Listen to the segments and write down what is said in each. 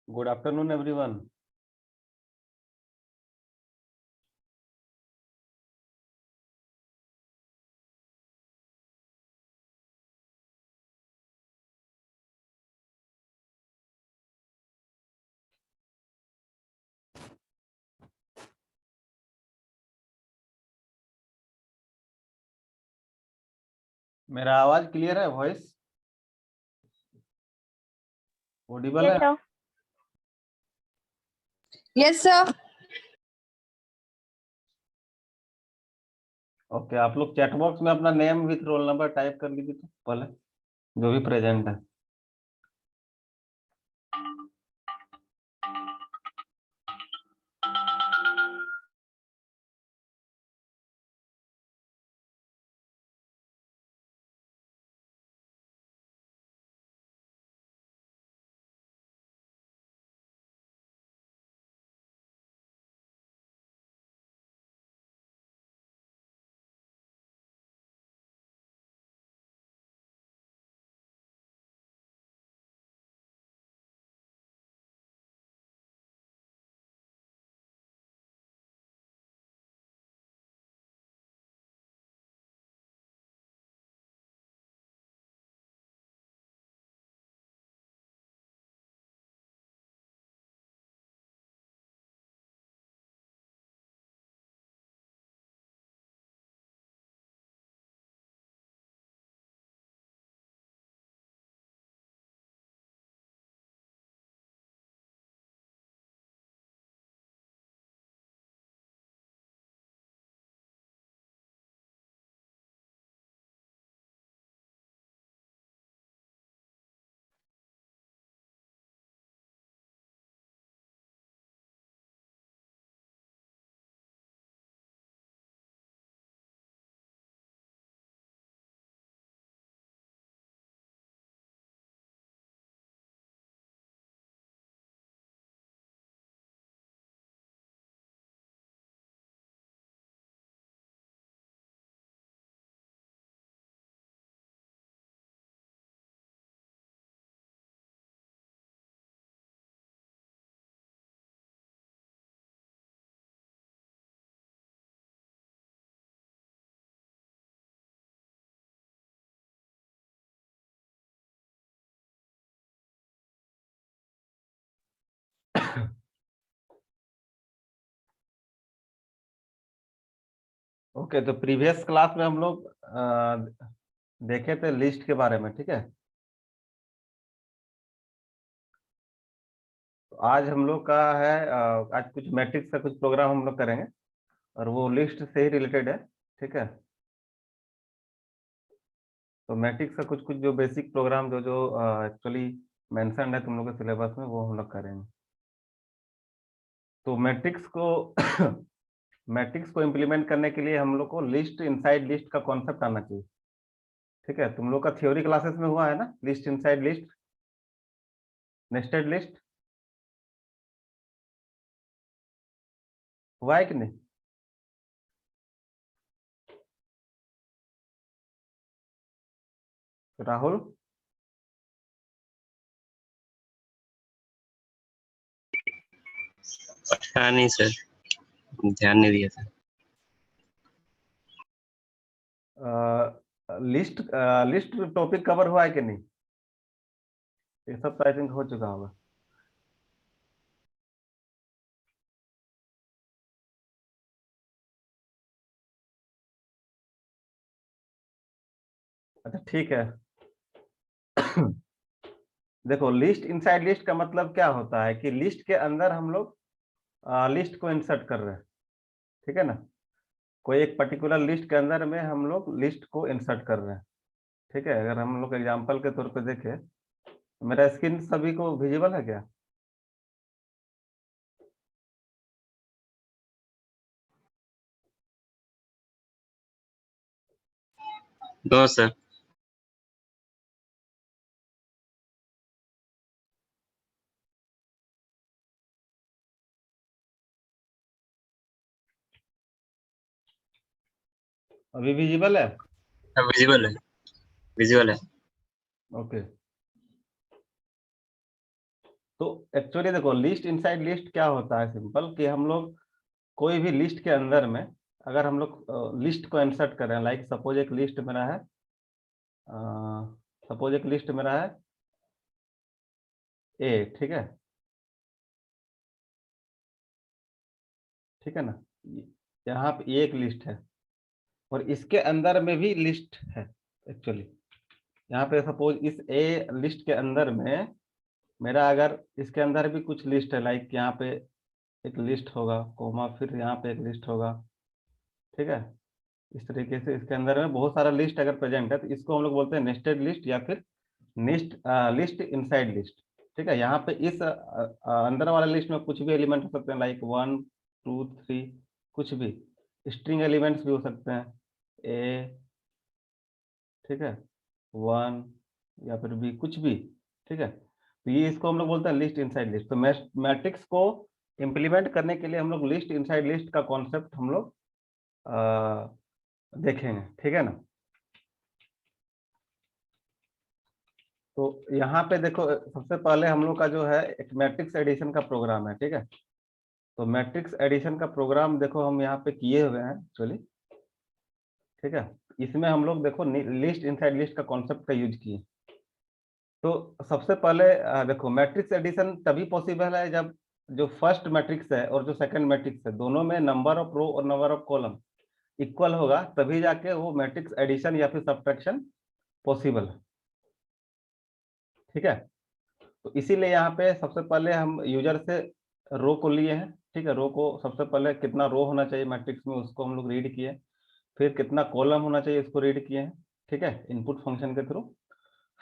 Good afternoon, everyone. मेरा आवाज clear है? वॉइस ऑडिबल है? Yes, sir. ओके, आप लोग चैट बॉक्स में अपना name with roll number type कर लीजिए तो पहले, जो भी प्रेजेंट है। ओके, तो प्रीवियस क्लास में हम लोग देखे थे लिस्ट के बारे में, ठीक है। तो आज हम लोग का है आज कुछ मैट्रिक्स का कुछ प्रोग्राम हम लोग करेंगे और वो लिस्ट से ही रिलेटेड है, ठीक है। तो मैट्रिक्स का कुछ कुछ जो बेसिक प्रोग्राम जो जो एक्चुअली मेंशन है तुम लोग के सिलेबस में, वो हम लोग करेंगे। तो मैट्रिक्स को इम्प्लीमेंट करने के लिए हम लोग को लिस्ट इनसाइड लिस्ट का कॉन्सेप्ट आना चाहिए, ठीक है। तुम लोग का थ्योरी क्लासेस में हुआ है ना, list inside list, nested list, हुआ है कि नहीं? राहुल, पता नहीं सर, ध्यान नहीं दिया था। लिस्ट लिस्ट टॉपिक कवर हुआ है कि नहीं? ये सब तो आई थिंक हो चुका होगा। अच्छा, ठीक है। देखो, लिस्ट इनसाइड लिस्ट का मतलब क्या होता है कि लिस्ट के अंदर हम लोग लिस्ट को इंसर्ट कर रहे हैं, ठीक है ना। कोई एक पर्टिकुलर लिस्ट के अंदर में हम लोग लिस्ट को इंसर्ट कर रहे हैं, ठीक है। अगर हम लोग एग्जांपल के तौर पे देखें, मेरा स्क्रीन सभी को विजिबल है क्या? दो सर। अभी विजिबल है? विजिबल है, विजुअल है। ओके। तो एक्चुअली देखो लिस्ट इनसाइड लिस्ट क्या होता है, सिंपल कि हम लोग कोई भी लिस्ट के अंदर में अगर हम लोग लिस्ट को इंसर्ट कर रहे हैं, लाइक सपोज एक लिस्ट मेरा है, सपोज एक लिस्ट मेरा है ए, ठीक है, ठीक है ना, यहाँ पे ये एक लिस्ट है और इसके अंदर में भी लिस्ट है एक्चुअली। यहाँ पे सपोज इस ए लिस्ट के अंदर में मेरा अगर इसके अंदर भी कुछ लिस्ट है, लाइक यहाँ पे एक लिस्ट होगा कोमा, फिर यहाँ पे एक लिस्ट होगा, ठीक है। इस तरीके से इसके अंदर में बहुत सारा लिस्ट अगर प्रेजेंट है तो इसको हम लोग बोलते हैं नेस्टेड लिस्ट या फिर लिस्ट लिस्ट इनसाइड लिस्ट, ठीक है। यहाँ पे इस अंदर वाला लिस्ट में कुछ भी एलिमेंट हो सकते हैं, लाइक 1 2 3, कुछ भी स्ट्रिंग एलिमेंट्स भी हो सकते हैं, ए, ठीक है, 1 या फिर बी, कुछ भी, ठीक है। तो ये इसको हम लोग बोलते हैं लिस्ट इनसाइड लिस्ट। तो मैट्रिक्स को इम्प्लीमेंट करने के लिए हम लोग लिस्ट इनसाइड लिस्ट का कॉन्सेप्ट हम लोग देखेंगे, ठीक है ना। तो यहाँ पे देखो सबसे पहले हम लोग का जो है एक मैट्रिक्स एडिशन का प्रोग्राम है, ठीक है। तो मैट्रिक्स एडिशन का प्रोग्राम देखो हम यहाँ पे किए हुए हैं एक्चुअली, ठीक है। इसमें हम लोग देखो लिस्ट इनसाइड लिस्ट का कॉन्सेप्ट का यूज किए। तो सबसे पहले देखो मैट्रिक्स एडिशन तभी पॉसिबल है जब जो फर्स्ट मैट्रिक्स है और जो सेकंड मैट्रिक्स है दोनों में नंबर ऑफ रो और नंबर ऑफ कॉलम इक्वल होगा, तभी जाके वो मैट्रिक्स एडिशन या फिर सब्ट्रैक्शन पॉसिबल है, ठीक है। तो इसीलिए यहाँ पे सबसे पहले हम यूजर से रो को लिए हैं, ठीक है। रो को सबसे पहले कितना रो होना चाहिए मैट्रिक्स में उसको हम लोग रीड किए, फिर कितना कॉलम होना चाहिए इसको रीड किए हैं, ठीक है, इनपुट फंक्शन के थ्रू।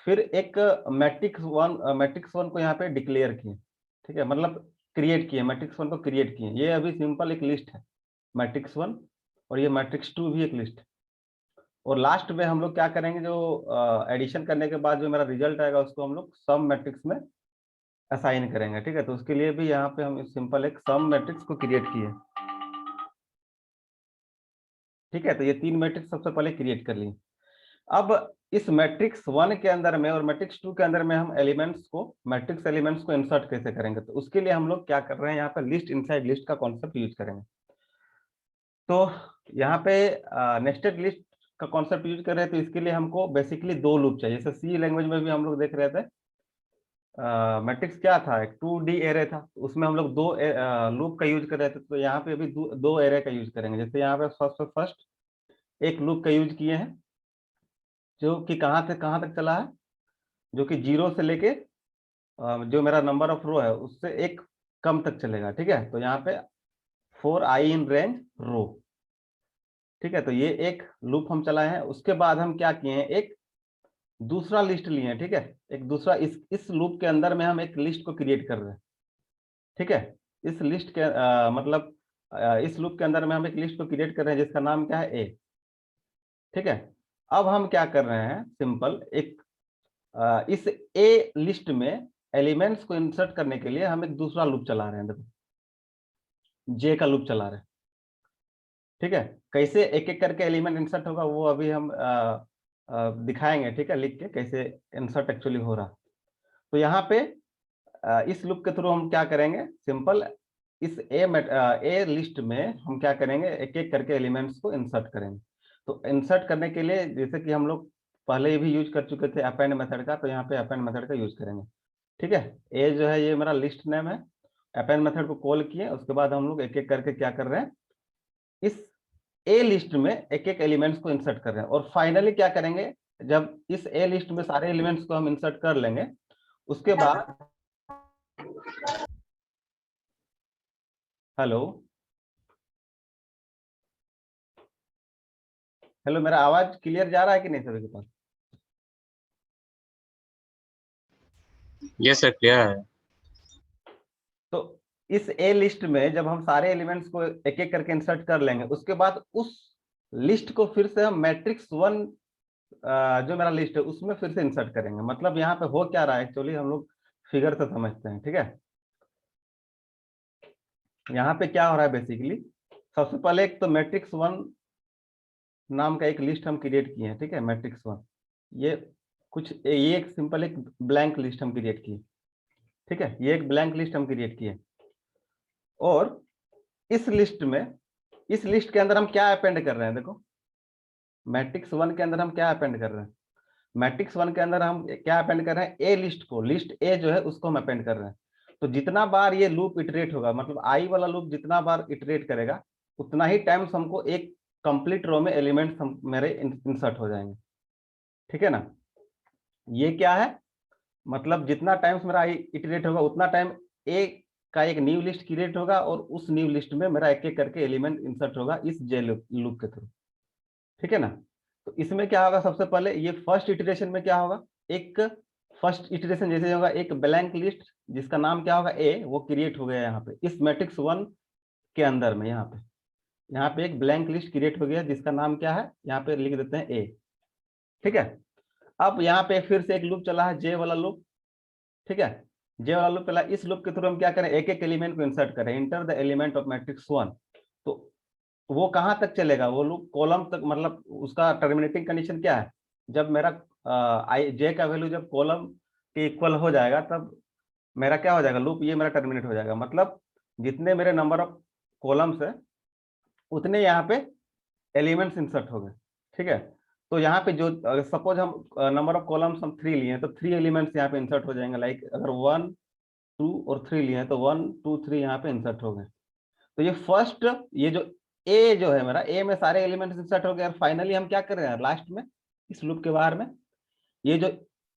फिर एक मैट्रिक्स वन को यहाँ पे डिक्लेयर किए, ठीक है, मतलब क्रिएट किए, मैट्रिक्स वन को क्रिएट किए। ये अभी सिंपल एक लिस्ट है मैट्रिक्स वन, और ये मैट्रिक्स टू भी एक लिस्ट है। और लास्ट में हम लोग क्या करेंगे, जो एडिशन करने के बाद जो मेरा रिजल्ट आएगा उसको हम लोग सम मैट्रिक्स में असाइन करेंगे, ठीक है। तो उसके लिए भी यहाँ पे हम सिंपल एक सम मैट्रिक्स को क्रिएट किए, ठीक है। तो ये 3 मैट्रिक्स सबसे पहले क्रिएट कर लिए। अब इस मैट्रिक्स 1 के अंदर में और मैट्रिक्स 2 के अंदर में हम एलिमेंट्स को, मैट्रिक्स एलिमेंट्स को इंसर्ट कैसे करेंगे, तो उसके लिए हम लोग क्या कर रहे हैं, यहाँ पे लिस्ट इनसाइड लिस्ट का कॉन्सेप्ट यूज करेंगे। तो यहाँ पे नेस्टेड लिस्ट का कॉन्सेप्ट यूज कर रहे हैं, तो इसके लिए हमको बेसिकली 2 लूप चाहिए। जैसे सी लैंग्वेज में भी हम लोग देख रहे थे मैट्रिक्स क्या था, एक 2D एरे था, उसमें हम लोग 2 लूप का यूज कर रहे थे। तो यहाँ पे अभी 2 एरे का यूज करेंगे। जैसे यहाँ पे फर्स्ट एक लूप का यूज किए हैं जो कि कहाँ से कहाँ तक चला है, जो कि 0 से लेके जो मेरा नंबर ऑफ रो है उससे एक कम तक चलेगा, ठीक है। तो यहाँ पे 4i इन रेंज रो, ठीक है। तो ये एक लूप हम चलाए हैं। उसके बाद हम क्या किए हैं, एक दूसरा लिस्ट लिए हैं, ठीक है। एक दूसरा इस लूप के अंदर में हम एक लिस्ट को क्रिएट कर रहे हैं, ठीक है। इस लिस्ट के मतलब इस लूप के अंदर में हम एक लिस्ट को क्रिएट कर रहे हैं जिसका नाम क्या है ए, ठीक है। अब हम क्या कर रहे हैं, सिंपल एक इस ए लिस्ट में एलिमेंट्स को इंसर्ट करने के लिए हम एक दूसरा लूप चला रहे हैं, देखो जे का लूप चला रहे हैं, ठीक है। कैसे एक एक करके एलिमेंट इंसर्ट होगा वो अभी हम दिखाएंगे, ठीक है, लिख के कैसे इंसर्ट एक्चुअली हो रहा। तो यहाँ पे इस लूप के थ्रू हम क्या करेंगे, सिंपल इस ए लिस्ट में हम क्या करेंगे, एक एक करके एलिमेंट्स को इंसर्ट करेंगे। तो इंसर्ट करने के लिए जैसे कि हम लोग पहले भी यूज कर चुके थे अपेंड मेथड का, तो यहाँ पे अपेंड मेथड का यूज करेंगे, ठीक है। ए जो है ये मेरा लिस्ट नेम है, अपेंड मेथड को कॉल किए, उसके बाद हम लोग एक एक करके क्या कर रहे हैं, इस ए लिस्ट में एक एक एलिमेंट्स को इंसर्ट कर रहे हैं। और फाइनली क्या करेंगे, जब इस ए लिस्ट में सारे एलिमेंट्स को हम इंसर्ट कर लेंगे उसके बाद, हेलो हेलो, मेरा आवाज क्लियर जा रहा है कि नहीं सभी के पास? यस सर, क्लियर है। तो इस ए लिस्ट में जब हम सारे एलिमेंट्स को एक एक करके इंसर्ट कर लेंगे उसके बाद उस लिस्ट को फिर से हम मैट्रिक्स 1 जो मेरा लिस्ट है उसमें फिर से इंसर्ट करेंगे। मतलब यहाँ पे हो क्या रहा है एक्चुअली, हम लोग फिगर से समझते हैं, ठीक है। यहाँ पे क्या हो रहा है बेसिकली, सबसे पहले एक तो मैट्रिक्स 1 नाम का एक लिस्ट हम क्रिएट किए हैं, ठीक है। मैट्रिक्स 1 ये कुछ ये एक सिंपल एक ब्लैंक लिस्ट हम क्रिएट किए, ठीक है, ये एक ब्लैंक लिस्ट हम क्रिएट किए। और इस लिस्ट में, इस लिस्ट के अंदर हम क्या अपेंड कर रहे हैं, देखो मैट्रिक्स 1 के अंदर हम क्या अपेंड कर रहे हैं, मैट्रिक्स 1 के अंदर हम क्या अपेंड कर रहे हैं, ए लिस्ट को, लिस्ट ए जो है उसको हम अपेंड कर रहे हैं। तो जितना बार ये लूप इटरेट होगा, मतलब आई वाला लूप जितना बार इटरेट करेगा, उतना ही टाइम्स हमको एक कंप्लीट रो में एलिमेंट्स हम मेरे इंसर्ट हो जाएंगे। ठीक है ना, ये क्या है, मतलब जितना टाइम्स मेरा आई इटरेट होगा उतना टाइम ए का एक न्यू लिस्ट क्रिएट होगा, और उस न्यू लिस्ट में मेरा एक एक करके एलिमेंट इंसर्ट होगा इस जे लूप के थ्रू। ठीक है ना, तो इसमें क्या होगा, सबसे पहले ये फर्स्ट इटरेशन में क्या होगा, एक फर्स्ट इटरेशन जैसे होगा, एक ब्लैंक लिस्ट जिसका नाम क्या होगा ए, वो क्रिएट हो गया यहाँ पे इस मैट्रिक्स 1 के अंदर में। यहाँ पे एक ब्लैंक लिस्ट क्रिएट हो गया जिसका नाम क्या है, यहाँ पे लिख देते हैं ए। ठीक है, अब यहाँ पे फिर से एक लूप चला है, जे वाला लूप। ठीक है, जे वाला लूप चला, इस लूप के थ्रू हम क्या करें, एक एक एलिमेंट को इंसर्ट करें, enter the element of matrix 1। तो वो कहाँ तक चलेगा, वो लूप कॉलम तक, मतलब उसका टर्मिनेटिंग कंडीशन क्या है, जब मेरा आई जे का वैल्यू जब कॉलम के इक्वल हो जाएगा तब मेरा क्या हो जाएगा, लूप ये मेरा टर्मिनेट हो जाएगा। मतलब जितने मेरे नंबर ऑफ कॉलम्स है उतने यहाँ पे एलिमेंट्स इंसर्ट हो गए। ठीक है, तो यहाँ पे जो सपोज हम नंबर ऑफ कॉलम्स हम 3 लिए हैं, तो 3 एलिमेंट्स यहाँ पे इंसर्ट हो जाएंगे। लाइक अगर 1 2 और 3 लिए हैं तो 1 2 3 यहाँ पे इंसर्ट हो गए। तो ये फर्स्ट, ये जो ए जो है मेरा, ए में सारे एलिमेंट्स इंसर्ट हो गए। और फाइनली हम क्या कर रहे हैं लास्ट में, इस लूप के बाहर में, ये जो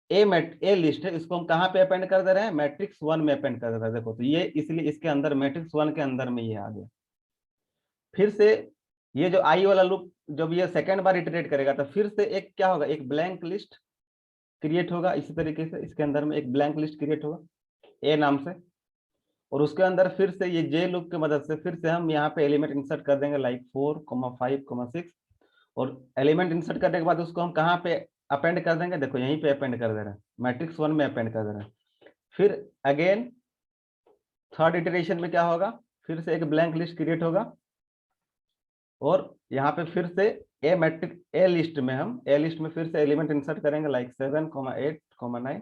ए लिस्ट है इसको हम कहाँ पे अपेंड कर दे रहे हैं, मैट्रिक्स 1 में अपेंड कर दे रहे हैं। देखो, तो ये इसलिए इसके अंदर मैट्रिक्स 1 के अंदर में ये आ गया। फिर से ये जो आई वाला लूप जब ये सेकेंड बार इटरेट करेगा तो फिर से एक क्या होगा, एक ब्लैंक लिस्ट क्रिएट होगा। इसी तरीके से इसके अंदर में एक ब्लैंक लिस्ट क्रिएट होगा ए नाम से, और उसके अंदर फिर से ये जे लूप की मदद से फिर से हम यहाँ पे एलिमेंट इंसर्ट कर देंगे, लाइक 4 5 6। और एलिमेंट इंसर्ट करने के बाद उसको हम कहाँ पे अपेंड कर देंगे, देखो यहीं पे अपेंड कर दे रहे हैं, मैट्रिक्स 1 में अपेंड कर दे रहे हैं। फिर अगेन थर्ड इटरेशन में क्या होगा, फिर से एक ब्लैंक लिस्ट क्रिएट होगा, और यहाँ पे फिर से ए मैट्रिक्स ए लिस्ट में हम ए लिस्ट में फिर से एलिमेंट इंसर्ट करेंगे, लाइक 7 8 9।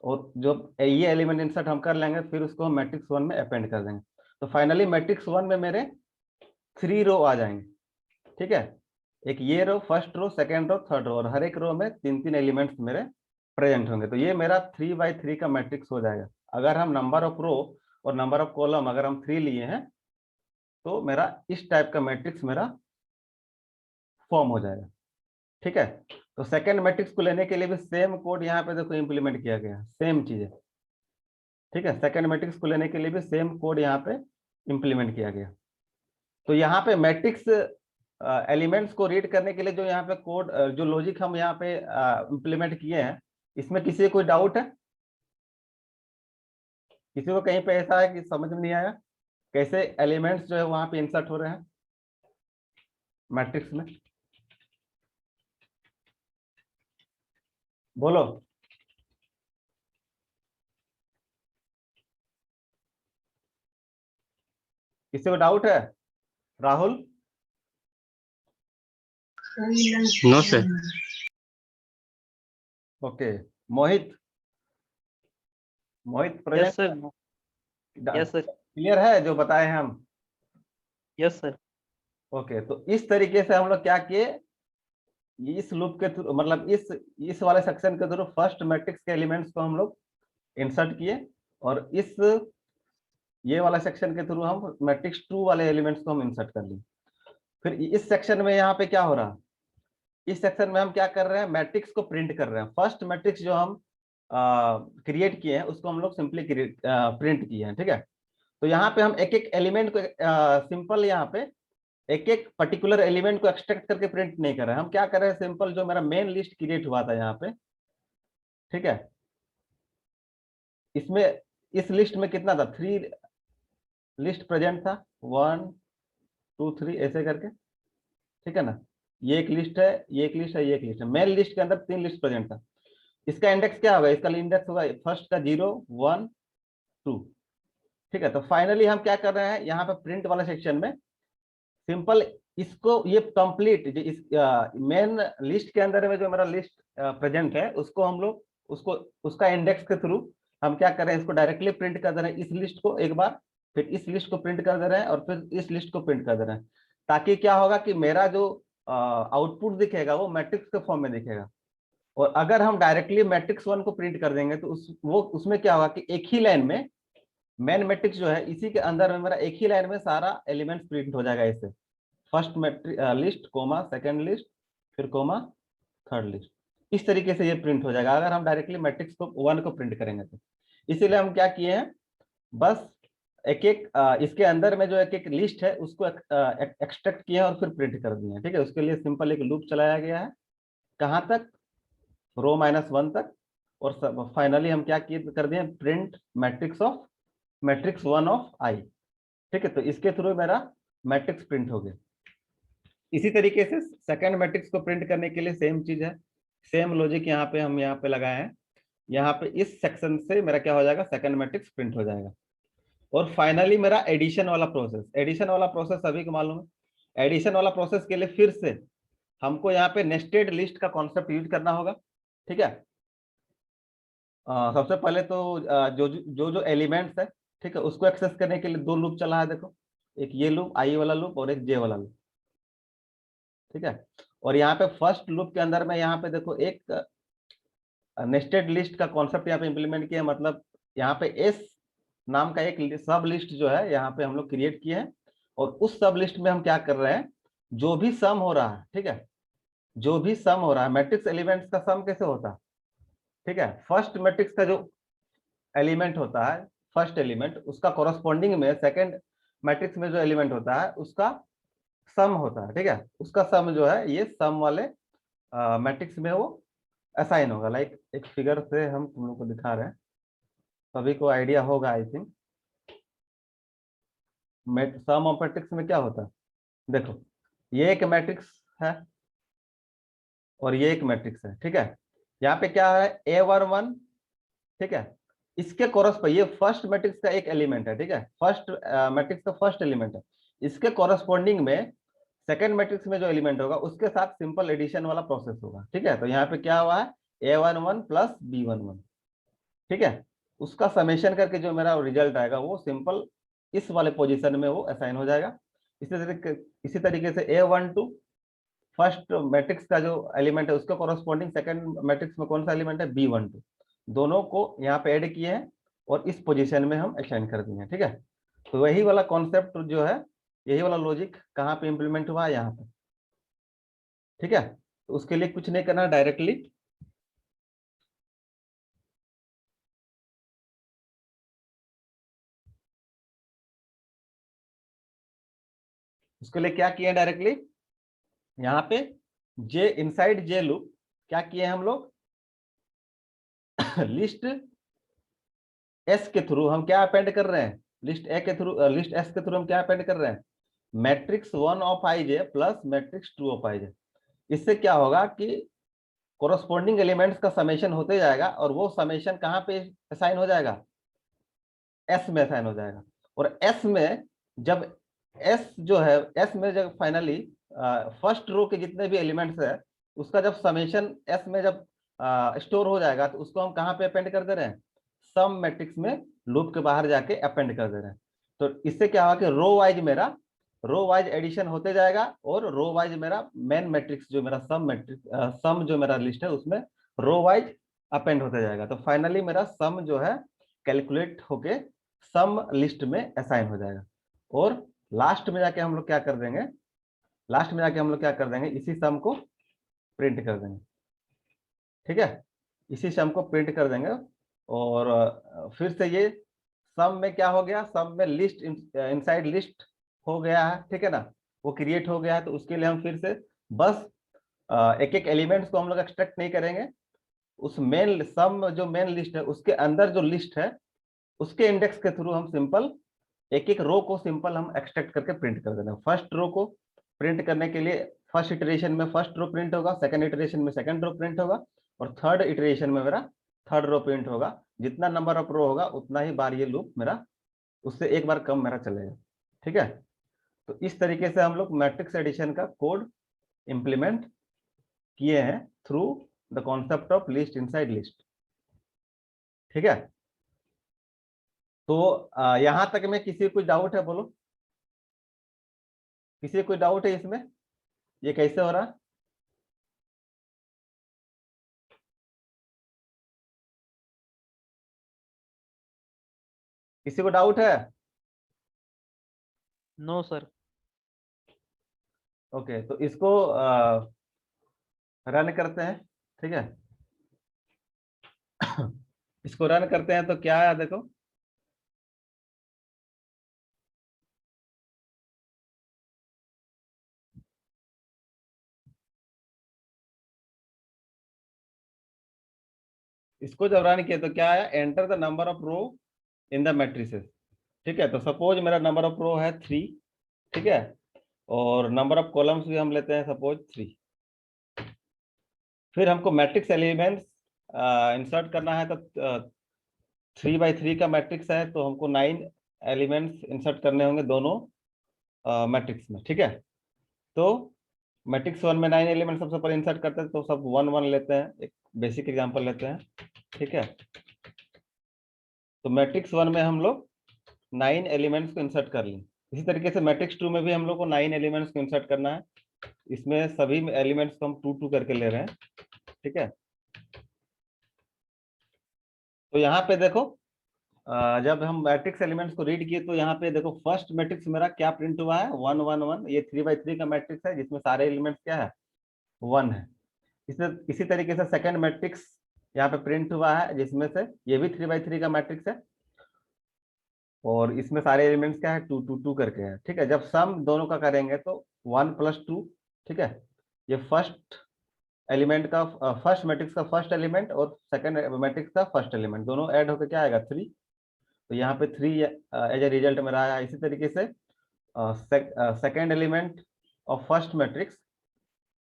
और जो ये एलिमेंट इंसर्ट हम कर लेंगे फिर उसको हम मैट्रिक्स 1 में अपेंड कर देंगे। तो फाइनली मैट्रिक्स 1 में मेरे 3 रो आ जाएंगे। ठीक है, एक ये row, first row, second row, third row, और हर एक रो में 3 एलिमेंट्स मेरे प्रेजेंट होंगे। तो ये मेरा 3 by 3 का मैट्रिक्स हो जाएगा। अगर हम नंबर ऑफ रो और नंबर ऑफ कॉलम अगर हम 3 लिए हैं तो मेरा इस टाइप का मैट्रिक्स मेरा फॉर्म हो जाएगा। ठीक है, तो सेकेंड मैट्रिक्स को लेने के लिए भी सेम कोड यहाँ पे देखो इम्प्लीमेंट किया गया, सेम चीज है। ठीक है, सेकेंड मैट्रिक्स को लेने के लिए भी सेम कोड यहाँ पे इम्प्लीमेंट किया गया। तो यहाँ पे मैट्रिक्स एलिमेंट्स को रीड करने के लिए जो यहाँ पे कोड, जो लॉजिक हम यहाँ पे इम्प्लीमेंट किए हैं, इसमें किसी को कोई डाउट है, किसी को कहीं पे ऐसा है कि समझ में नहीं आया कैसे एलिमेंट्स जो है वहां पे इंसर्ट हो रहे हैं मैट्रिक्स में, बोलो। किसी को डाउट है, Rahul? No sir. Okay, Mohit, Mohit present? Yes sir. Yes sir. Clear है जो बताए हैं हम? Yes sir. ओके, तो इस तरीके से हम लोग क्या किए, इस लूप के थ्रू, मतलब इस वाले सेक्शन के थ्रू फर्स्ट मैट्रिक्स के एलिमेंट्स को हम लोग इंसर्ट किए, और इस ये वाला सेक्शन के थ्रू हम मैट्रिक्स 2 वाले एलिमेंट्स को हम इंसर्ट कर लिए। फिर इस सेक्शन में यहाँ पे क्या हो रहा है, इस सेक्शन में हम क्या कर रहे हैं, मैट्रिक्स को प्रिंट कर रहे हैं। फर्स्ट मैट्रिक्स जो हम क्रिएट किए हैं उसको हम लोग सिंपली प्रिंट किए हैं। ठीक है, तो यहाँ पे हम एक एक एलिमेंट को सिंपल यहाँ पे एक एक पर्टिकुलर एलिमेंट को एक्सट्रैक्ट करके प्रिंट नहीं कर रहे हैं। हम क्या कर रहे हैं, सिंपल जो मेरा मेन लिस्ट क्रिएट हुआ था यहाँ पे, ठीक है, इसमें इस लिस्ट में कितना था, 3 लिस्ट प्रेजेंट था, 1 2 3 ऐसे करके। ठीक है ना, ये एक लिस्ट है, ये एक लिस्ट है, ये एक लिस्ट है। मेन लिस्ट के अंदर 3 लिस्ट प्रेजेंट था। इसका इंडेक्स क्या होगा, इसका इंडेक्स होगा फर्स्ट का 0 1 2। ठीक है, तो फाइनली हम क्या कर रहे हैं, यहाँ पे प्रिंट वाला सेक्शन में सिंपल इसको, ये कंप्लीट जो इस मेन लिस्ट के अंदर में जो मेरा लिस्ट प्रेजेंट है उसको हम लोग उसका इंडेक्स के थ्रू हम क्या कर रहे हैं, इसको डायरेक्टली प्रिंट कर दे रहे हैं, इस लिस्ट को एक बार, फिर इस लिस्ट को प्रिंट कर दे रहे हैं, और फिर इस लिस्ट को प्रिंट कर दे रहे हैं, ताकि क्या होगा कि मेरा जो आउटपुट दिखेगा वो मैट्रिक्स के फॉर्म में दिखेगा। और अगर हम डायरेक्टली मैट्रिक्स 1 को प्रिंट कर देंगे तो उसमें क्या होगा कि एक ही लाइन में मेन मैट्रिक्स जो है इसी के अंदर में मेरा एक ही लाइन में सारा एलिमेंट्स प्रिंट हो जाएगा। इससे first matrix list comma second list फिर कोमा थर्ड लिस्ट, इस तरीके से ये प्रिंट हो जाएगा अगर हम डायरेक्टली मैट्रिक्स को 1 को प्रिंट करेंगे तो। इसीलिए हम क्या किए हैं, बस एक एक इसके अंदर में जो एक एक लिस्ट है उसको एक्सट्रैक्ट किए हैं और फिर प्रिंट कर दिए हैं। ठीक है, उसके लिए सिंपल एक लूप चलाया गया है, कहाँ तक, रो -1 तक, और फाइनली हम क्या किए कर दिए, प्रिंट मैट्रिक्स 1 ऑफ आई। ठीक है, तो इसके थ्रू मेरा मैट्रिक्स प्रिंट हो गया। इसी तरीके से सेकंड मैट्रिक्स को प्रिंट करने के लिए सेम चीज है, सेम लॉजिक यहाँ पे हम यहाँ पे लगाए हैं। यहाँ पे इस सेक्शन से मेरा क्या हो जाएगा, सेकंड मैट्रिक्स प्रिंट हो जाएगा। और फाइनली मेरा एडिशन वाला प्रोसेस सभी को मालूम है। एडिशन वाला प्रोसेस के लिए फिर से हमको यहाँ पे नेस्टेड लिस्ट का कॉन्सेप्ट यूज करना होगा। ठीक है, सबसे पहले तो जो एलिमेंट्स है, ठीक है, उसको एक्सेस करने के लिए 2 लूप चला है। देखो, एक ये लूप आई वाला लूप और एक जे वाला लूप। ठीक है, और यहाँ पे फर्स्ट लूप के अंदर में यहाँ पे देखो एक नेस्टेड लिस्ट का कॉन्सेप्ट यहाँ पे इंप्लीमेंट किया है। मतलब यहाँ पे एस नाम का एक सब लिस्ट जो है यहाँ पे हम लोग क्रिएट किए हैं, और उस सब लिस्ट में हम क्या कर रहे हैं, जो भी सम हो रहा है, ठीक है, जो भी सम हो रहा है, मैट्रिक्स एलिमेंट्स का सम कैसे होता है, ठीक है, फर्स्ट मैट्रिक्स का जो एलिमेंट होता है, फर्स्ट एलिमेंट, उसका कॉरस्पॉन्डिंग में सेकंड मैट्रिक्स में जो एलिमेंट होता है उसका सम होता है। ठीक है, उसका सम जो है ये सम वाले मैट्रिक्स में वो असाइन होगा। लाइक एक फिगर से हम तुम लोग को दिखा रहे हैं, सभी को आइडिया होगा I think. Sum of matrices में क्या होता है, देखो ये एक मैट्रिक्स है और ये एक मैट्रिक्स है। ठीक है, यहाँ पे क्या है, A11, ठीक है, इसके कॉरस्पॉन्ड, ये फर्स्ट मैट्रिक्स का एक एलिमेंट है। ठीक है, फर्स्ट मैट्रिक्स का फर्स्ट एलिमेंट है, इसके कॉरस्पॉन्डिंग में सेकंड मैट्रिक्स में जो एलिमेंट होगा उसके साथ सिंपल एडिशन वाला प्रोसेस होगा। ठीक है, तो यहाँ पे क्या हुआ है, A11 प्लस B11। ठीक है, उसका समेशन करके जो मेरा रिजल्ट आएगा वो सिंपल इस वाले पोजीशन में वो असाइन हो जाएगा। इसी तरीके से A12 फर्स्ट मैट्रिक्स का जो एलिमेंट है उसका कॉरस्पॉन्डिंग सेकंड मैट्रिक्स में कौन सा एलिमेंट है, B12, दोनों को यहाँ पे ऐड किए हैं और इस पोजीशन में हम असाइन कर दिए हैं। ठीक है, तो वही वाला कॉन्सेप्ट जो है, यही वाला लॉजिक कहाँ पे इंप्लीमेंट हुआ है, यहाँ पे। ठीक है, तो उसके लिए कुछ नहीं करना, डायरेक्टली उसके लिए क्या किए, डायरेक्टली यहाँ पे जे इनसाइड जे लूप क्या किए हम लोग लिस्ट एस के थ्रू हम क्या अपेंड कर रहे हैं, लिस्ट ए के थ्रू, लिस्ट एस के थ्रू हम क्या अपेंड कर रहे हैं, matrix 1 of I J plus matrix 2 of I J. इससे क्या होगा कि कोरस्पॉन्डिंग एलिमेंट्स का समेशन होते जाएगा और वो समेशन कहाँ पे असाइन हो जाएगा, एस में असाइन हो जाएगा। और एस में जब एस जो है, एस में जब फाइनली फर्स्ट रो के जितने भी एलिमेंट्स है उसका जब समेशन एस में जब स्टोर हो जाएगा तो उसको हम कहाँ पे अपेंड कर दे रहे हैं, सम मैट्रिक्स में लूप के बाहर जाके अपेंड कर दे रहे हैं। तो इससे क्या होगा कि रो वाइज एडिशन होते जाएगा और रो वाइज मेरा मेन मैट्रिक्स जो मेरा सम जो मेरा लिस्ट है उसमें रो वाइज अपेंड होते जाएगा। तो फाइनली मेरा सम जो है कैलकुलेट होके सम लिस्ट में असाइन हो जाएगा। और लास्ट में जाके हम लोग क्या कर देंगे, इसी सम को प्रिंट कर देंगे। ठीक है, इसी सम को प्रिंट कर देंगे। और फिर से ये सम में क्या हो गया, सम में लिस्ट इनसाइड लिस्ट हो गया है। ठीक है ना, वो क्रिएट हो गया है। तो उसके लिए हम फिर से बस एक एक एलिमेंट्स को हम लोग एक्सट्रैक्ट नहीं करेंगे, उस मेन सम जो मेन लिस्ट है उसके अंदर जो लिस्ट है उसके इंडेक्स के थ्रू हम सिंपल एक एक रो को सिंपल हम एक्सट्रैक्ट करके प्रिंट कर देना। फर्स्ट रो को प्रिंट करने के लिए फर्स्ट इटरेशन में फर्स्ट रो प्रिंट होगा, सेकंड इटरेशन में सेकंड रो प्रिंट होगा, और थर्ड इटरेशन में मेरा थर्ड रो प्रिंट होगा। जितना नंबर ऑफ रो होगा उतना ही बार ये लूप मेरा, उससे एक बार कम मेरा चलेगा। ठीक है, तो इस तरीके से हम लोग मैट्रिक्स एडिशन का कोड इंप्लीमेंट किए हैं through the concept of list inside list. ठीक है, तो यहाँ तक में किसी को कोई डाउट है? बोलो, किसी को कोई डाउट है इसमें, ये कैसे हो रहा? किसी को डाउट है? No sir. ओके, तो इसको रन करते हैं, ठीक है। इसको रन करते हैं तो क्या आया देखो, इसको जब रन किया तो क्या आया, enter the number of row in the matrices, ठीक है। तो सपोज मेरा नंबर ऑफ रो है 3, ठीक है, और नंबर ऑफ कॉलम्स भी हम लेते हैं सपोज 3। फिर हमको मैट्रिक्स एलिमेंट्स इंसर्ट करना है, तो 3x3 का मैट्रिक्स है, तो हमको 9 एलिमेंट्स इंसर्ट करने होंगे दोनों मैट्रिक्स में, ठीक है। तो मैट्रिक्स 1 में 9 एलिमेंट सबसे पहले इंसर्ट करते हैं, तो सब 1 1 लेते हैं, एक बेसिक एग्जांपल लेते हैं, ठीक है। तो मैट्रिक्स 1 में हम लोग 9 एलिमेंट्स को इंसर्ट कर लें। इसी तरीके से मैट्रिक्स 2 में भी हम लोग को 9 एलिमेंट्स को इंसर्ट करना है। इसमें सभी एलिमेंट्स को हम 2 2 करके ले रहे हैं, ठीक है। तो यहाँ पे देखो, जब हम मैट्रिक्स एलिमेंट्स को रीड किए तो यहाँ पे देखो फर्स्ट मैट्रिक्स मेरा क्या प्रिंट हुआ है, 1 1 1। ये 3x3 का मैट्रिक्स है जिसमें सारे एलिमेंट्स क्या है, 1 है। इसी तरीके से सेकंड मैट्रिक्स यहाँ पे प्रिंट हुआ है, जिसमें से ये भी 3x3 का मैट्रिक्स है, और इसमें सारे एलिमेंट्स क्या है, 2 2 2 करके है, ठीक है। जब सम दोनों का करेंगे तो 1 + 2, ठीक है। ये फर्स्ट एलिमेंट का फर्स्ट मैट्रिक्स का फर्स्ट एलिमेंट और सेकंड मैट्रिक्स का फर्स्ट एलिमेंट दोनों ऐड होकर क्या आएगा, 3। तो यहाँ पे 3 एज ए रिजल्ट मेरा आया। इसी तरीके से second element of first matrix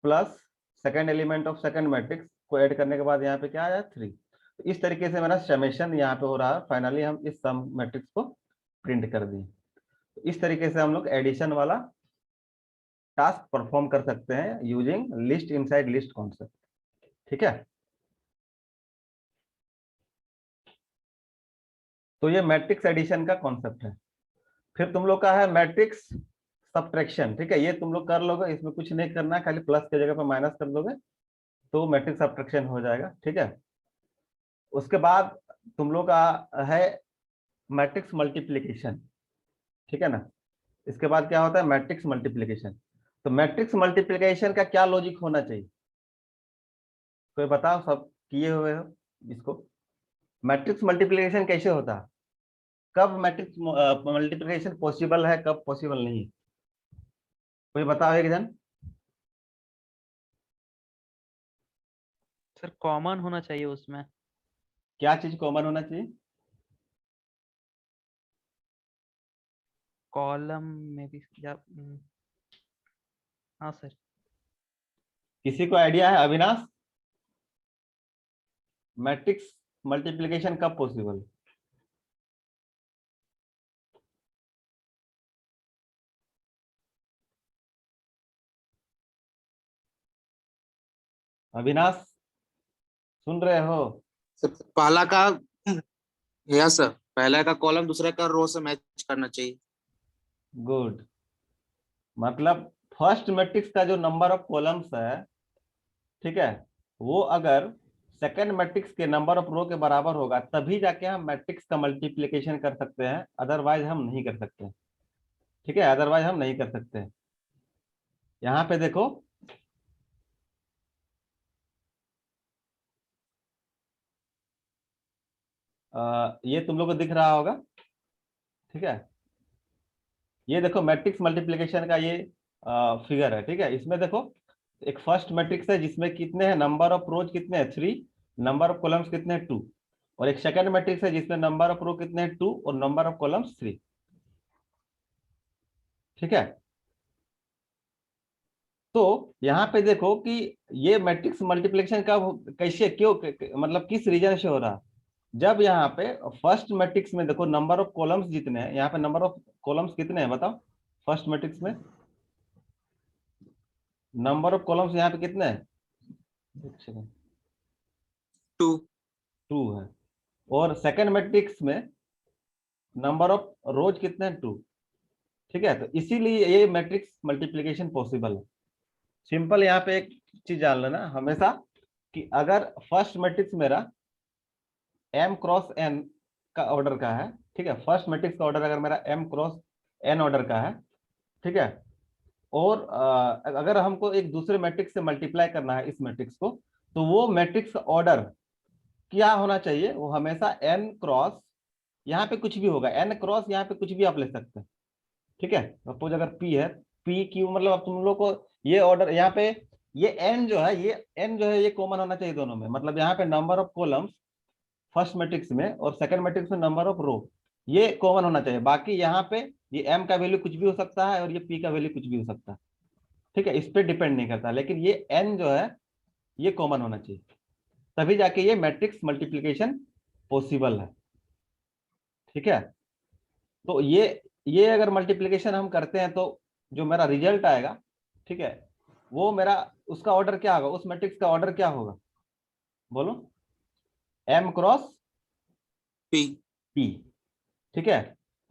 plus second element of second matrix को ऐड करने के बाद यहाँ पे क्या आया, 3। तो इस तरीके से मेरा समेशन यहाँ पे हो रहा है। फाइनली हम इस सम मैट्रिक्स को प्रिंट कर दिए। तो इस तरीके से हम लोग एडिशन वाला टास्क परफॉर्म कर सकते हैं using list inside list concept, ठीक है। तो ये मैट्रिक्स एडिशन का कॉन्सेप्ट है। फिर तुम लोग का है मैट्रिक्स सब्ट्रैक्शन, ठीक है। ये तुम लोग कर लोगे, इसमें कुछ नहीं करना है, खाली प्लस की जगह पर माइनस कर दोगे तो मैट्रिक्स सब्ट्रैक्शन हो जाएगा, ठीक है। उसके बाद तुम लोग का है मैट्रिक्स मल्टीप्लिकेशन, ठीक है ना। इसके बाद क्या होता है, मैट्रिक्स मल्टीप्लिकेशन। तो मैट्रिक्स मल्टीप्लिकेशन का क्या लॉजिक होना चाहिए, कोई बताओ, सब किए हुए हो इसको। मैट्रिक्स मल्टीप्लिकेशन कैसे होता है, कब मैट्रिक्स मल्टीप्लिकेशन पॉसिबल है, कब पॉसिबल नहीं है, कोई बताओ एक जन। सर कॉमन होना चाहिए उसमें। क्या चीज कॉमन होना चाहिए, कॉलम में भी या हाँ सर। किसी को आइडिया है अविनाश, मैट्रिक्स मल्टीप्लिकेशन कब पॉसिबल? अविनाश सुन रहे हो? सर पहला का, या सर पहला का कॉलम दूसरे का रो से मैच करना चाहिए। गुड, मतलब फर्स्ट मैट्रिक्स का जो नंबर ऑफ कॉलम्स है, ठीक है, वो अगर सेकंड मैट्रिक्स के नंबर ऑफ रो के बराबर होगा तभी जाके हम मैट्रिक्स का मल्टीप्लिकेशन कर सकते हैं, अदरवाइज हम नहीं कर सकते, ठीक है। अदरवाइज हम नहीं कर सकते। यहाँ पे देखो, ये तुम लोग को दिख रहा होगा, ठीक है। ये देखो मैट्रिक्स मल्टीप्लिकेशन का ये फिगर है, ठीक है। इसमें देखो एक फर्स्ट मैट्रिक्स है जिसमें कितने हैं, नंबर ऑफ रोज कितने हैं, 3, नंबर ऑफ कॉलम्स कितने हैं, 2। और एक सेकंड मैट्रिक्स है जिसमें नंबर ऑफ रो कितने हैं, 2, और नंबर ऑफ कॉलम्स 3, ठीक है। तो यहाँ पे देखो कि ये मैट्रिक्स मल्टीप्लिकेशन कब, कैसे, क्यों, मतलब किस रीजन से हो रहा, जब यहाँ पे फर्स्ट मैट्रिक्स में देखो नंबर ऑफ कॉलम्स जितने हैं, यहाँ पे नंबर ऑफ कॉलम्स कितने हैं बताओ, फर्स्ट मैट्रिक्स में नंबर ऑफ कॉलम्स यहाँ पे कितने हैं, 2। 2 है। और सेकंड मैट्रिक्स में नंबर ऑफ रोज कितने हैं 2, ठीक है। तो इसीलिए ये मैट्रिक्स मल्टीप्लिकेशन पॉसिबल है। सिंपल यहाँ पे एक चीज जान लेना हमेशा कि अगर फर्स्ट मैट्रिक्स मेरा m क्रॉस n का ऑर्डर का है, ठीक है, फर्स्ट मैट्रिक्स का ऑर्डर अगर मेरा m क्रॉस n ऑर्डर का है, ठीक है, और अगर हमको एक दूसरे मैट्रिक्स से मल्टीप्लाई करना है इस मैट्रिक्स को, तो वो मैट्रिक्स का ऑर्डर क्या होना चाहिए, वो हमेशा n क्रॉस, यहाँ पे कुछ भी होगा, n क्रॉस यहाँ पे कुछ भी आप ले सकते हैं, ठीक है। सपोज अगर p है, p q, मतलब अब तुम लोग को ये ऑर्डर यहाँ पे ये n जो है, ये n जो है ये कॉमन होना चाहिए दोनों में, मतलब यहाँ पे number of columns first matrix में और सेकंड मैट्रिक्स में नंबर ऑफ रो ये कॉमन होना चाहिए। बाकी यहाँ पे ये m का वैल्यू कुछ भी हो सकता है और ये p का वैल्यू कुछ भी हो सकता है, ठीक है, इस पे डिपेंड नहीं करता, लेकिन ये n जो है ये कॉमन होना चाहिए, तभी जाके ये मैट्रिक्स मल्टीप्लिकेशन पॉसिबल है, ठीक है। तो ये अगर मल्टीप्लिकेशन हम करते हैं तो जो मेरा रिजल्ट आएगा, ठीक है, वो मेरा उसका ऑर्डर क्या होगा, उस मैट्रिक्स का ऑर्डर क्या होगा, बोलो, m क्रॉस p। p, ठीक है।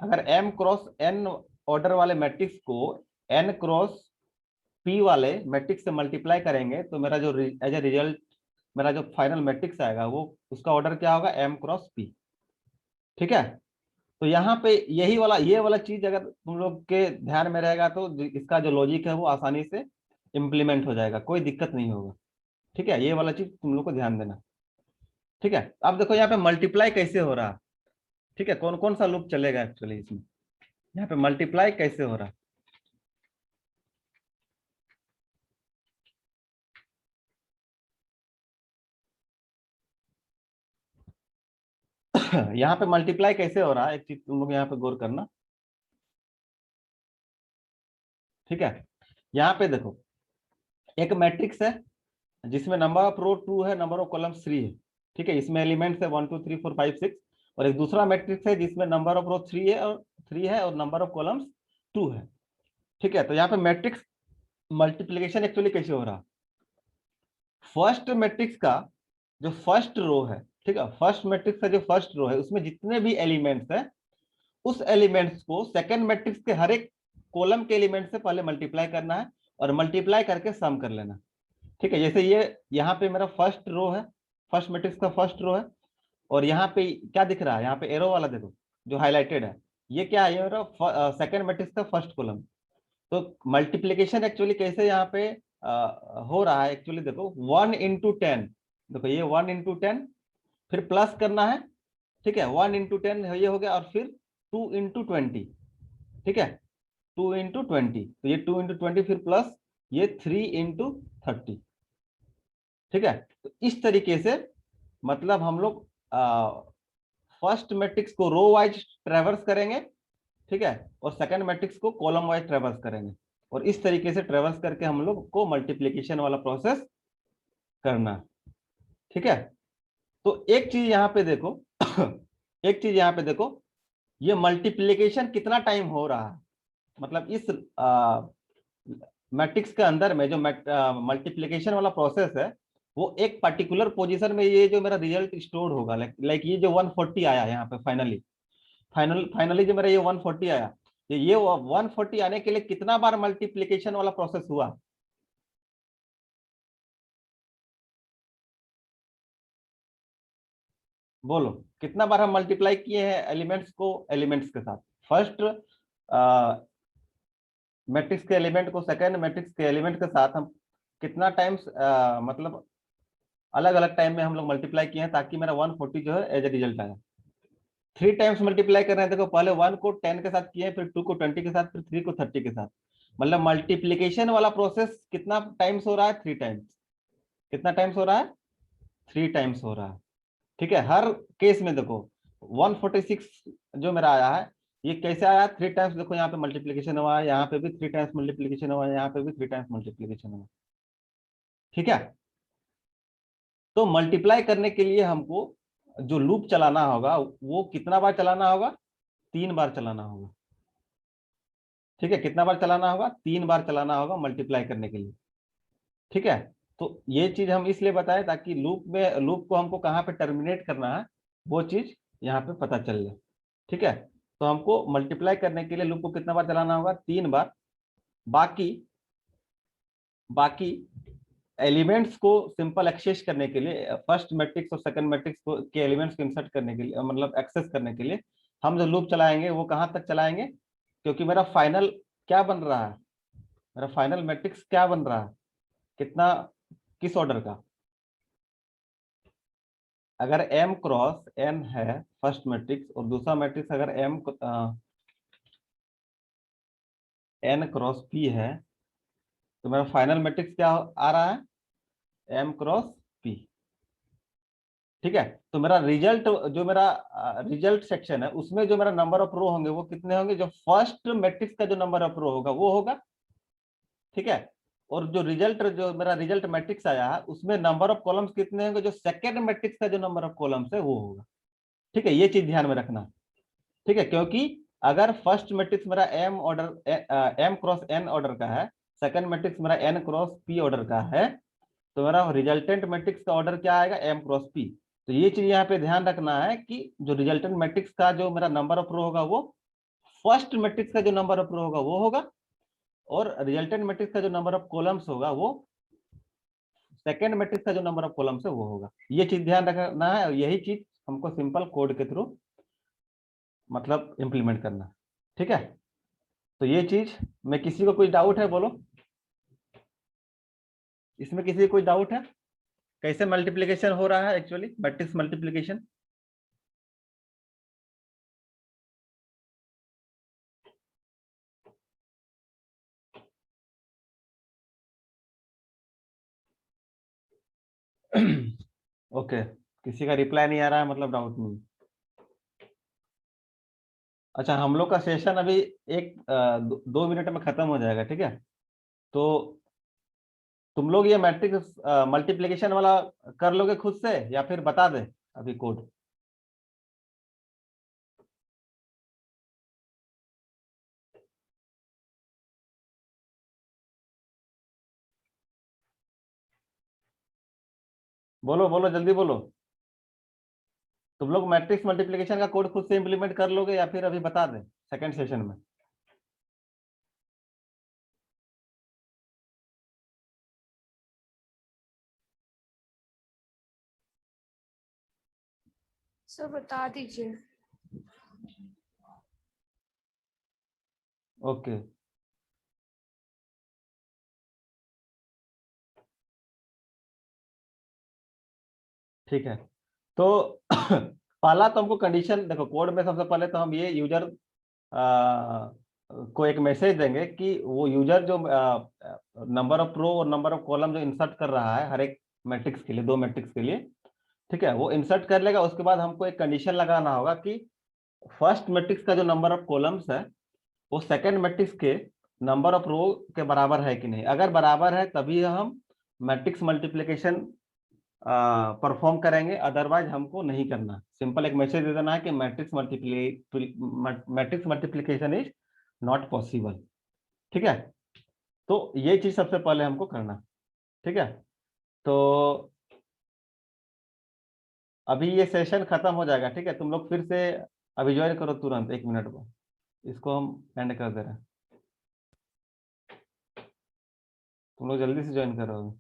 अगर m क्रॉस n ऑर्डर वाले मैट्रिक्स को n क्रॉस p वाले मैट्रिक्स से मल्टीप्लाई करेंगे तो मेरा जो एज ए रिजल्ट मेरा जो फाइनल मैट्रिक्स आएगा वो उसका ऑर्डर क्या होगा, m क्रॉस p, ठीक है। तो यहाँ पे यही वाला ये वाला चीज अगर तुम लोग के ध्यान में रहेगा तो इसका जो लॉजिक है वो आसानी से इम्प्लीमेंट हो जाएगा, कोई दिक्कत नहीं होगा, ठीक है। ये वाला चीज तुम लोग को ध्यान देना, ठीक है। अब देखो यहाँ पे मल्टीप्लाई कैसे हो रहा है, ठीक है, कौन कौन सा लूप चलेगा एक्चुअली इसमें, यहाँ पे मल्टीप्लाई कैसे हो रहा है। यहाँ पे मल्टीप्लाई कैसे हो रहा है, एक चीज तुम लोग यहाँ पे गौर करना, ठीक है। यहाँ पे देखो एक मैट्रिक्स है जिसमें नंबर ऑफ रो 2 है, नंबर ऑफ कॉलम्स 3 है, ठीक है, इसमें एलिमेंट्स है 1 2 3 4 5 6, और एक दूसरा मैट्रिक्स है जिसमें नंबर ऑफ रो 3 है और नंबर ऑफ कॉलम्स 2 है, ठीक है। तो यहाँ पे मैट्रिक्स मल्टीप्लिकेशन एक्चुअली कैसे हो रहा, फर्स्ट मैट्रिक्स का जो फर्स्ट रो है, ठीक है, फर्स्ट मैट्रिक्स का जो फर्स्ट रो है उसमें जितने भी एलिमेंट्स है उस एलिमेंट्स को सेकंड मैट्रिक्स के हर एक कॉलम के एलिमेंट से पहले मल्टीप्लाई करना है और मल्टीप्लाई करके सम कर लेना, ठीक है। जैसे ये यहाँ पे मेरा फर्स्ट रो है, फर्स्ट मैट्रिक्स का फर्स्ट रो है, और यहाँ पे क्या दिख रहा है, यहाँ पे एरो वाला देखो जो हाईलाइटेड है, ये क्या है, ये मेरा सेकंड मैट्रिक्स का फर्स्ट कॉलम। तो मल्टीप्लीकेशन एक्चुअली कैसे यहाँ पे हो रहा है, एक्चुअली देखो 1 × 10, देखो ये 1 × 10, फिर प्लस करना है, ठीक है, 1 × 10 ये हो गया, और फिर 2 × 20, ठीक है, 2 × 20, तो ये 2 × 20 फिर प्लस ये 3 × 30, ठीक है। तो इस तरीके से मतलब हम लोग फर्स्ट मैट्रिक्स को रो वाइज ट्रेवर्स करेंगे, ठीक है, और सेकंड मैट्रिक्स को कॉलम वाइज ट्रेवर्स करेंगे, और इस तरीके से ट्रेवर्स करके हम लोग को मल्टीप्लिकेशन वाला प्रोसेस करना, ठीक है। तो एक चीज यहाँ पे देखो एक चीज यहाँ पे देखो, ये मल्टीप्लिकेशन कितना टाइम हो रहा है, मतलब इस मैट्रिक्स के अंदर में जो मल्टीप्लिकेशन वाला प्रोसेस है वो एक पर्टिकुलर पोजीशन में ये जो मेरा रिजल्ट स्टोर होगा, लाइक ये जो 140 आया यहाँ पे फाइनली जो मेरा ये 140 आया, ये 140 आने के लिए कितना बार मल्टीप्लिकेशन वाला प्रोसेस हुआ, बोलो, कितना बार हम मल्टीप्लाई किए हैं एलिमेंट्स को एलिमेंट्स के साथ, फर्स्ट मैट्रिक्स के एलिमेंट को सेकंड मैट्रिक्स के एलिमेंट के साथ हम कितना टाइम्स मतलब अलग अलग टाइम में हम लोग मल्टीप्लाई किए हैं ताकि मेरा 140 जो है एज ए रिजल्ट आया। 3 टाइम्स मल्टीप्लाई कर रहे हैं, देखो पहले 1 को 10 के साथ किए, फिर 2 को 20 के साथ, फिर 3 को 30 के साथ, मतलब मल्टीप्लिकेशन वाला प्रोसेस कितना टाइम्स हो रहा है, 3 टाइम्स। कितना टाइम्स हो रहा है, 3 टाइम्स हो रहा है, ठीक है। हर केस में देखो 146 जो मेरा आया है ये कैसे आया, 3 टाइम्स, देखो यहाँ पे मल्टीप्लिकेशन हुआ है, यहाँ पे भी 3 टाइम्स मल्टीप्लिकेशन हुआ है, यहाँ पे भी 3 टाइम्स मल्टीप्लिकेशन हुआ, ठीक है। तो मल्टीप्लाई करने के लिए हमको जो लूप चलाना होगा वो कितना बार चलाना होगा, 3 बार चलाना होगा, ठीक है। कितना बार चलाना होगा, 3 बार चलाना होगा मल्टीप्लाई करने के लिए, ठीक है। तो ये चीज हम इसलिए बताएं ताकि लूप को हमको कहाँ पे टर्मिनेट करना है वो चीज यहाँ पे पता चल जाए, ठीक है। तो हमको मल्टीप्लाई करने के लिए लूप को कितना बार चलाना होगा, 3 बार। बाकी बाकी एलिमेंट्स को सिंपल एक्सेस करने के लिए, फर्स्ट मैट्रिक्स और सेकंड मैट्रिक्स को के एलिमेंट्स को इंसर्ट करने के लिए, मतलब एक्सेस करने के लिए हम जो लूप चलाएंगे वो कहां तक चलाएंगे, क्योंकि मेरा फाइनल क्या बन रहा है, मेरा फाइनल मैट्रिक्स क्या बन रहा है, कितना, किस ऑर्डर का। अगर m क्रॉस n है फर्स्ट मैट्रिक्स और दूसरा मैट्रिक्स अगर n क्रॉस p है, तो मेरा फाइनल मैट्रिक्स क्या आ रहा है, m क्रॉस p। ठीक है, तो मेरा रिजल्ट, जो मेरा रिजल्ट सेक्शन है उसमें जो मेरा नंबर ऑफ रो होंगे वो कितने होंगे, जो फर्स्ट मैट्रिक्स का जो नंबर ऑफ रो होगा वो होगा। ठीक है, और जो मेरा रिजल्ट मैट्रिक्स आया है उसमें नंबर ऑफ कॉलम्स कितने होंगे, जो सेकेंड मैट्रिक्स का जो नंबर ऑफ कॉलम्स है वो होगा। ठीक है, ये चीज ध्यान में रखना। ठीक है, क्योंकि अगर फर्स्ट मैट्रिक्स मेरा m क्रॉस n ऑर्डर का है, सेकंड मैट्रिक्स मेरा n क्रॉस p ऑर्डर का है, तो मेरा रिजल्टेंट मैट्रिक्स का ऑर्डर क्या आएगा, m क्रॉस p। तो ये चीज यहाँ पे ध्यान रखना है कि जो रिजल्टेंट मैट्रिक्स का जो मेरा नंबर ऑफ रो होगा वो फर्स्ट मैट्रिक्स का जो नंबर ऑफ रो होगा वो होगा, और रिजल्टेंट मैट्रिक्स का जो नंबर ऑफ कॉलम्स होगा वो सेकेंड मैट्रिक्स का जो नंबर ऑफ कॉलम्स है वो होगा। ये चीज ध्यान रखना है, और यही चीज हमको सिंपल कोड के थ्रू मतलब इंप्लीमेंट करना। ठीक है, तो ये चीज में किसी को कोई डाउट है बोलो, इसमें किसी को कोई डाउट है, कैसे मल्टीप्लिकेशन हो रहा है एक्चुअली, मैट्रिक्स मल्टीप्लिकेशन। ओके, किसी का रिप्लाई नहीं आ रहा है मतलब डाउट नहीं। अच्छा, हम लोग का सेशन अभी 2 मिनट में खत्म हो जाएगा। ठीक है, तो तुम लोग ये मैट्रिक्स मल्टीप्लिकेशन वाला कर लोगे खुद से या फिर बता दे अभी कोड। बोलो बोलो जल्दी बोलो, तुम लोग मैट्रिक्स मल्टीप्लिकेशन का कोड खुद से इंप्लीमेंट कर लोगे या फिर अभी बता दें सेकंड सेशन में। सर बता दीजिए। ओके, ठीक है, तो पहला तो हमको कंडीशन देखो, कोड में सबसे पहले तो हम ये यूजर को एक मैसेज देंगे कि वो यूजर जो नंबर ऑफ रो और नंबर ऑफ कॉलम जो इंसर्ट कर रहा है हर एक मैट्रिक्स के लिए, 2 मैट्रिक्स के लिए, ठीक है, वो इंसर्ट कर लेगा। उसके बाद हमको एक कंडीशन लगाना होगा कि फर्स्ट मैट्रिक्स का जो नंबर ऑफ कॉलम्स है वो सेकंड मैट्रिक्स के नंबर ऑफ रो के बराबर है कि नहीं। अगर बराबर है तभी हम मैट्रिक्स मल्टीप्लिकेशन परफॉर्म करेंगे, अदरवाइज हमको नहीं करना। सिंपल एक मैसेज दे देना है कि matrix multiplication is not possible. ठीक है, तो ये चीज सबसे पहले हमको करना। ठीक है, तो अभी ये सेशन खत्म हो जाएगा। ठीक है, तुम लोग फिर से अभी ज्वाइन करो तुरंत 1 मिनट में, इसको हम एंड कर दे रहे हैं, तुम लोग जल्दी से ज्वाइन करो।